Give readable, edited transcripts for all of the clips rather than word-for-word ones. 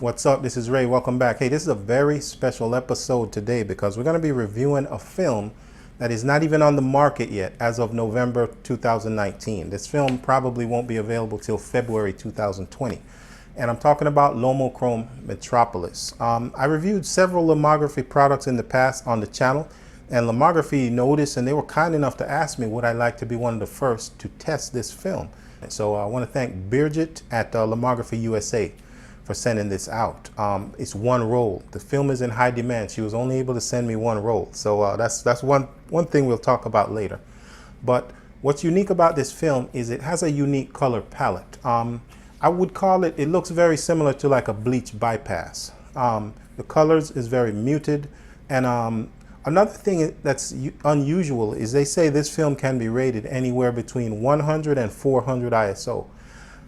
What's up? This is Ray. Welcome back. Hey, this is a very special episode today because we're going to be reviewing a film that is not even on the market yet as of November 2019. This film probably won't be available till February 2020. And I'm talking about Lomochrome Metropolis. I reviewed several lomography products in the past on the channel, and Lomography noticed and they were kind enough to ask me would I like to be one of the first to test this film. So I want to thank Birgit at Lomography USA for sending this out. It's one roll. The film is in high demand. She was only able to send me one roll. So that's one thing we'll talk about later. But what's unique about this film is it has a unique color palette. I would call it, it looks very similar to like a bleach bypass. The colors is very muted. And another thing that's unusual is they say this film can be rated anywhere between 100 and 400 ISO.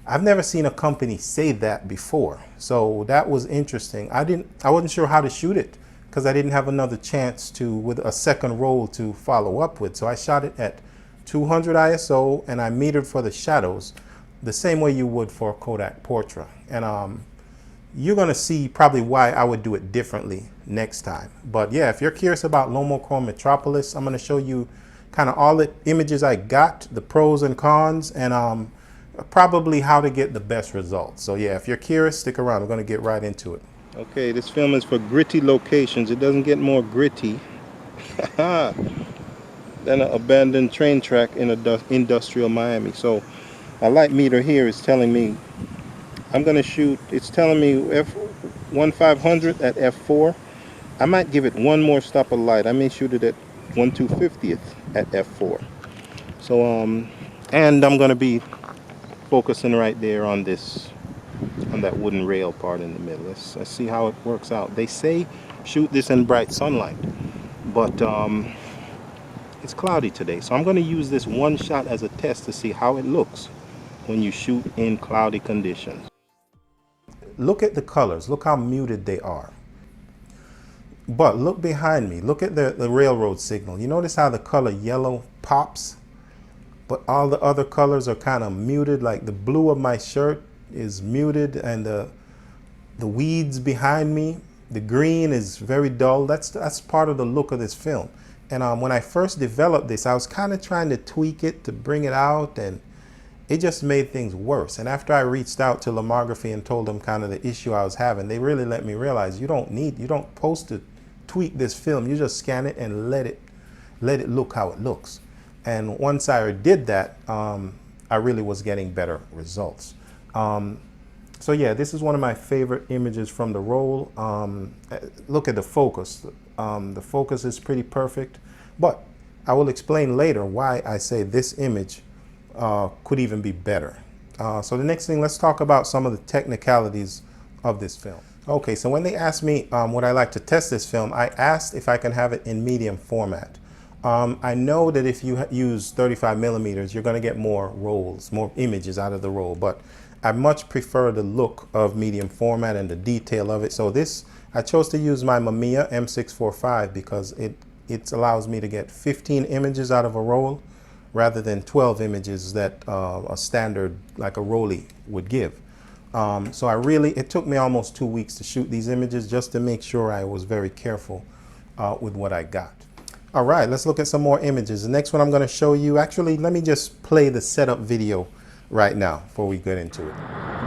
I've never seen a company say that before, so that was interesting. I wasn't sure how to shoot it because I didn't have another chance to with a second roll to follow up with. So I shot it at 200 ISO and I metered for the shadows the same way you would for Kodak Portra. And you're gonna see probably why I would do it differently next time. But yeah, if you're curious about Lomochrome Metropolis, I'm gonna show you kind of all the images I got, the pros and cons, and probably how to get the best results. So yeah, if you're curious, stick around. We're going to get right into it. Okay, this film is for gritty locations. It doesn't get more gritty than an abandoned train track in industrial Miami. So my light meter here is telling me I'm going to shoot, it's telling me f1/500 at f4. I might give it one more stop of light. I may shoot it at 1/250th at f4. So and I'm going to be focusing right there on that wooden rail part in the middle. Let's see how it works out. They say shoot this in bright sunlight, but it's cloudy today, so I'm going to use this one shot as a test to see how it looks when you shoot in cloudy conditions. Look at the colors. Look how muted they are. But look behind me. Look at the railroad signal. You notice how the color yellow pops? But all the other colors are kind of muted, like the blue of my shirt is muted, and the weeds behind me, the green is very dull. That's part of the look of this film. And when I first developed this, I was kind of trying to tweak it to bring it out, and it just made things worse. And after I reached out to Lomography and told them kind of the issue I was having, they really let me realize you don't supposed to tweak this film. You just scan it and let it look how it looks. And once I did that, I really was getting better results. So yeah, this is one of my favorite images from the roll. Look at the focus. The focus is pretty perfect, but I will explain later why I say this image could even be better. So the next thing, let's talk about some of the technicalities of this film. Okay, so when they asked me would I like to test this film, I asked if I can have it in medium format. I know that if you use 35 millimeters, you're going to get more rolls, more images out of the roll, but I much prefer the look of medium format and the detail of it. So I chose to use my Mamiya M645 because it allows me to get 15 images out of a roll rather than 12 images that a standard, like a rollie, would give. So it took me almost 2 weeks to shoot these images just to make sure I was very careful with what I got. All right, let's look at some more images. The next one I'm going to show you, actually, let me just play the setup video right now before we get into it.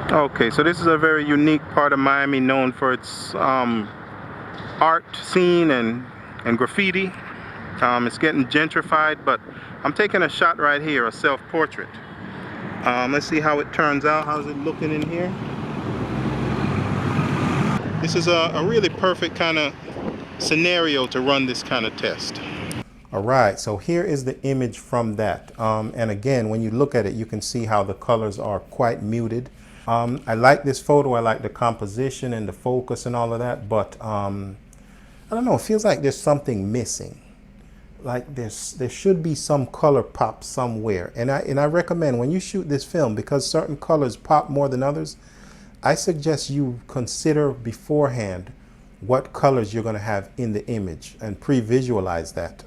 Okay, so this is a very unique part of Miami known for its art scene and graffiti. It's getting gentrified, but I'm taking a shot right here, a self-portrait. Let's see how it turns out. How's it looking in here? This is a really perfect kind of scenario to run this kind of test. All right, so here is the image from that. And again, when you look at it, you can see how the colors are quite muted. I like this photo. I like the composition and the focus and all of that, but I don't know, it feels like there's something missing. Like there should be some color pop somewhere. And I recommend when you shoot this film, because certain colors pop more than others, I suggest you consider beforehand what colors you're going to have in the image and pre-visualize that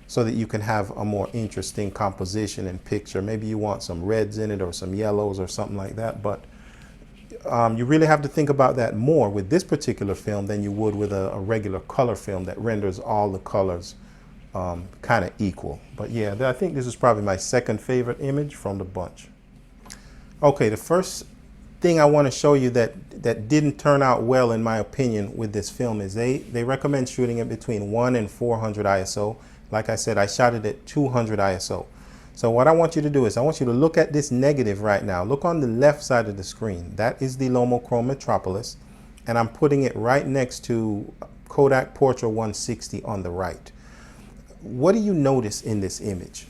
so that you can have a more interesting composition and picture. Maybe you want some reds in it or some yellows or something like that, but you really have to think about that more with this particular film than you would with a regular color film that renders all the colors kind of equal. But yeah, I think this is probably my second favorite image from the bunch. Okay, the first thing I want to show you that didn't turn out well in my opinion with this film is they recommend shooting it between 1 and 400 ISO. Like I said, I shot it at 200 ISO. So what I want you to do is I want you to look at this negative right now. Look on the left side of the screen. That is the Lomochrome Metropolis, and I'm putting it right next to Kodak Portra 160 on the right. What do you notice in this image?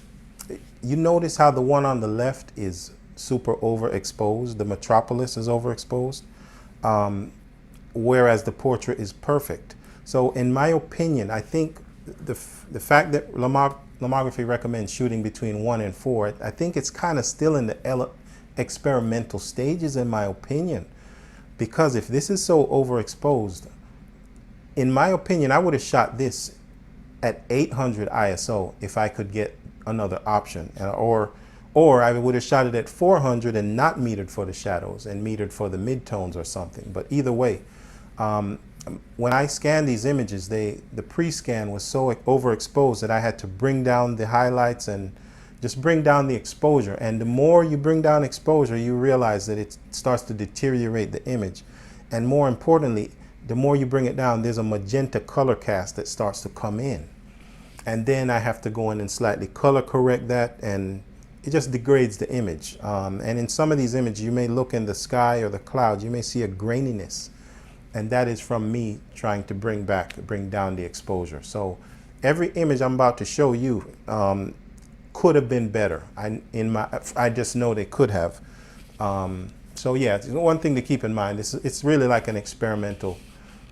You notice how the one on the left is super overexposed. The Metropolis is overexposed, whereas the portrait is perfect. So in my opinion, I think the fact that Lomography recommends shooting between 1 and 4, I think it's kind of still in the experimental stages in my opinion, because if this is so overexposed, in my opinion, I would have shot this at 800 ISO if I could get another option, or I would have shot it at 400 and not metered for the shadows and metered for the midtones or something. But either way, when I scanned these images, the pre-scan was so overexposed that I had to bring down the highlights and just bring down the exposure. And the more you bring down exposure, you realize that it starts to deteriorate the image. And more importantly, the more you bring it down, there's a magenta color cast that starts to come in. And then I have to go in and slightly color correct that, and it just degrades the image. And in some of these images, you may look in the sky or the clouds, you may see a graininess. And that is from me trying to bring down the exposure. So every image I'm about to show you could have been better. I just know they could have. So yeah, one thing to keep in mind, it's really like an experimental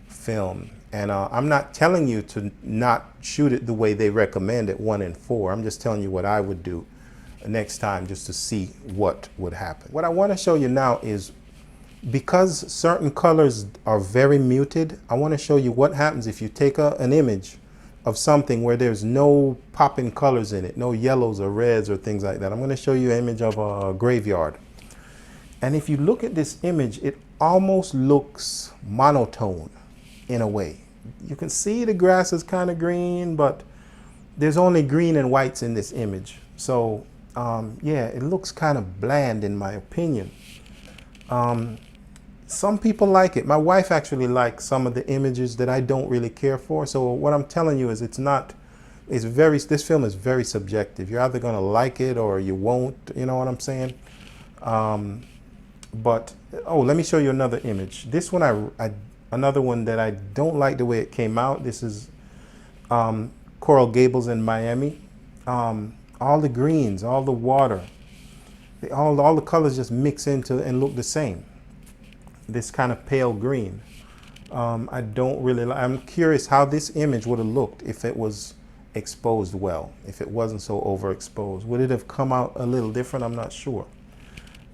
film. And I'm not telling you to not shoot it the way they recommend at 1 and 4. I'm just telling you what I would do next time just to see what would happen. What I want to show you now is, because certain colors are very muted, I want to show you what happens if you take an image of something where there's no popping colors in it, no yellows or reds or things like that. I'm going to show you an image of a graveyard. And if you look at this image, it almost looks monotone in a way. You can see the grass is kind of green, but there's only green and whites in this image. So yeah, it looks kind of bland in my opinion. Some people like it. My wife actually likes some of the images that I don't really care for. So what I'm telling you is this film is very subjective. You're either going to like it or you won't, you know what I'm saying? But, oh, let me show you another image. This one, another one that I don't like the way it came out. This is Coral Gables in Miami. All the greens, all the water, all the colors just mix into and look the same. This kind of pale green. I don't really I'm curious how this image would have looked if it was exposed well, if it wasn't so overexposed. Would it have come out a little different? I'm not sure.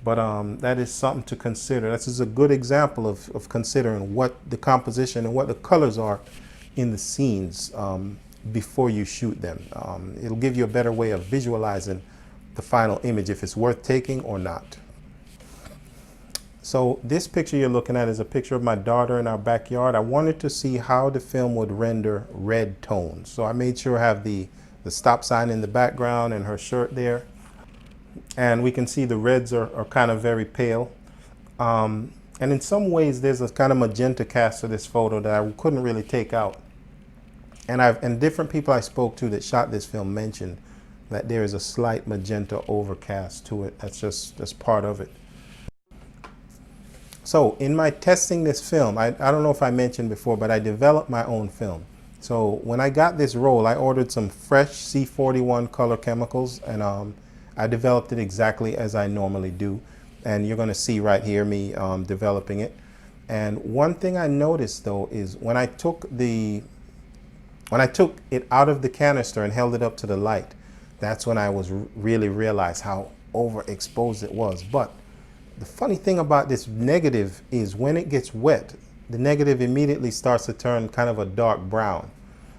But that is something to consider. This is a good example of considering what the composition and what the colors are in the scenes before you shoot them. It'll give you a better way of visualizing the final image, if it's worth taking or not. So this picture you're looking at is a picture of my daughter in our backyard. I wanted to see how the film would render red tones. So I made sure I have the stop sign in the background and her shirt there. And we can see the reds are kind of very pale. And in some ways there's a kind of magenta cast to this photo that I couldn't really take out. And different people I spoke to that shot this film mentioned that there is a slight magenta overcast to it. That's part of it. So in my testing this film, I don't know if I mentioned before, but I developed my own film. So when I got this roll, I ordered some fresh C41 color chemicals, and I developed it exactly as I normally do. And you're going to see right here me developing it. And one thing I noticed though is when I took it out of the canister and held it up to the light, that's when I really realized how overexposed it was. But the funny thing about this negative is when it gets wet, the negative immediately starts to turn kind of a dark brown.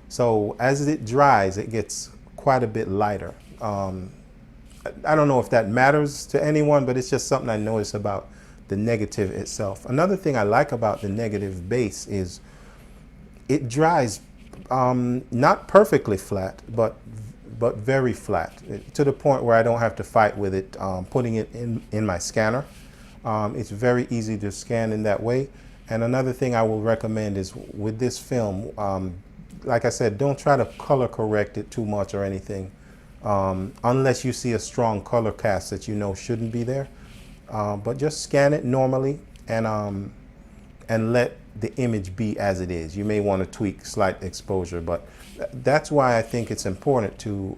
So as it dries, it gets quite a bit lighter. I don't know if that matters to anyone, but it's just something I noticed about the negative itself. Another thing I like about the negative base is it dries not perfectly flat, but very flat, to the point where I don't have to fight with it putting it in my scanner. It's very easy to scan in that way. And another thing I will recommend is with this film, like I said, don't try to color correct it too much or anything, unless you see a strong color cast that you know shouldn't be there. But just scan it normally and let the image be as it is. You may want to tweak slight exposure, but that's why I think it's important to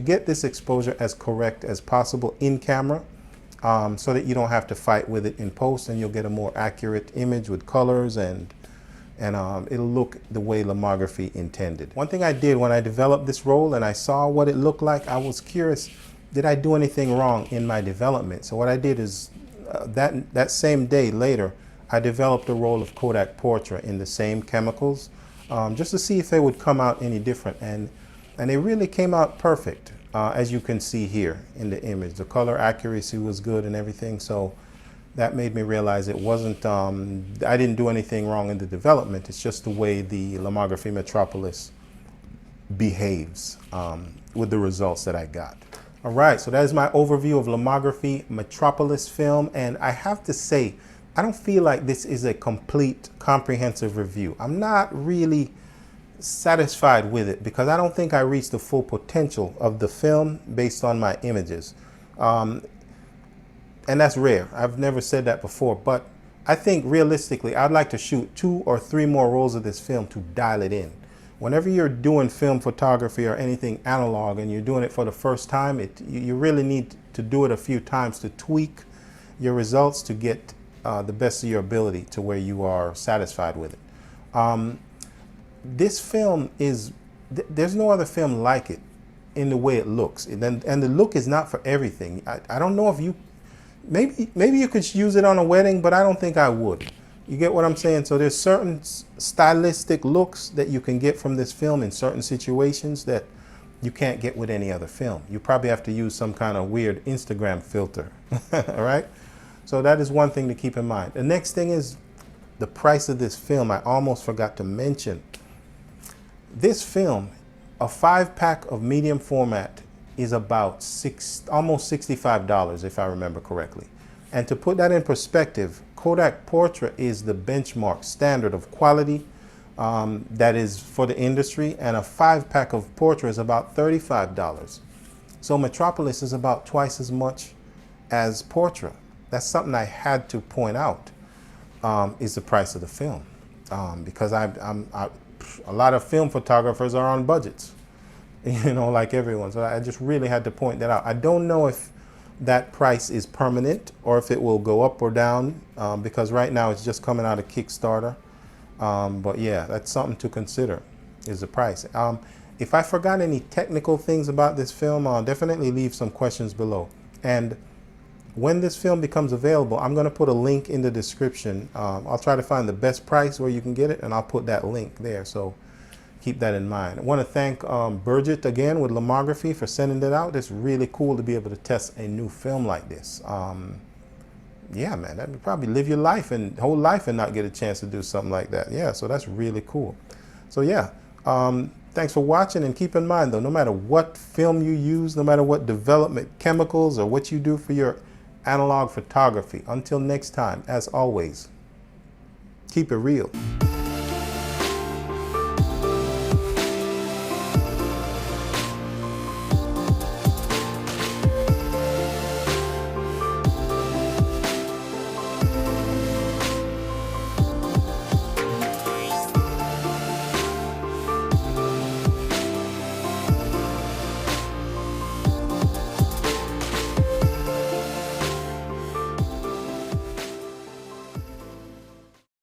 get this exposure as correct as possible in camera, so that you don't have to fight with it in post, and you'll get a more accurate image with colors, and it'll look the way Lomography intended. One thing I did when I developed this roll and I saw what it looked like, I was curious, did I do anything wrong in my development? So what I did is that same day later, I developed a roll of Kodak Portra in the same chemicals, just to see if they would come out any different, and they really came out perfect, as you can see here in the image. The color accuracy was good and everything, so that made me realize it wasn't, I didn't do anything wrong in the development. It's just the way the Lomochrome Metropolis behaves with the results that I got. All right, so that is my overview of Lomochrome Metropolis film, and I have to say, I don't feel like this is a complete, comprehensive review. I'm not really satisfied with it because I don't think I reached the full potential of the film based on my images. And that's rare. I've never said that before, but I think realistically, I'd like to shoot 2 or 3 more rolls of this film to dial it in. Whenever you're doing film photography or anything analog and you're doing it for the first time, you really need to do it a few times to tweak your results to get the best of your ability to where you are satisfied with it. This film is, there's no other film like it in the way it looks. And the look is not for everything. I don't know if you, maybe you could use it on a wedding, but I don't think I would. You get what I'm saying? So there's certain stylistic looks that you can get from this film in certain situations that you can't get with any other film. You probably have to use some kind of weird Instagram filter, all right? So that is one thing to keep in mind. The next thing is the price of this film. I almost forgot to mention. This film, a 5-pack of medium format, is about almost $65 if I remember correctly. And to put that in perspective, Kodak Portra is the benchmark standard of quality that is for the industry, and a 5-pack of Portra is about $35. So Metropolis is about twice as much as Portra. That's something I had to point out, is the price of the film, because a lot of film photographers are on budgets, you know, like everyone. So I just really had to point that out. I don't know if that price is permanent or if it will go up or down, because right now it's just coming out of Kickstarter. But yeah, that's something to consider, is the price. If I forgot any technical things about this film, I'll definitely leave some questions below. And when this film becomes available, I'm going to put a link in the description. I'll try to find the best price where you can get it, and I'll put that link there. So keep that in mind. I want to thank Burgett again with Lomography for sending that out. It's really cool to be able to test a new film like this. Yeah, man, that would probably live your life and whole life and not get a chance to do something like that. Yeah, so that's really cool. So yeah, thanks for watching, and keep in mind though, no matter what film you use, no matter what development chemicals or what you do for your analog photography, until next time, as always, keep it real.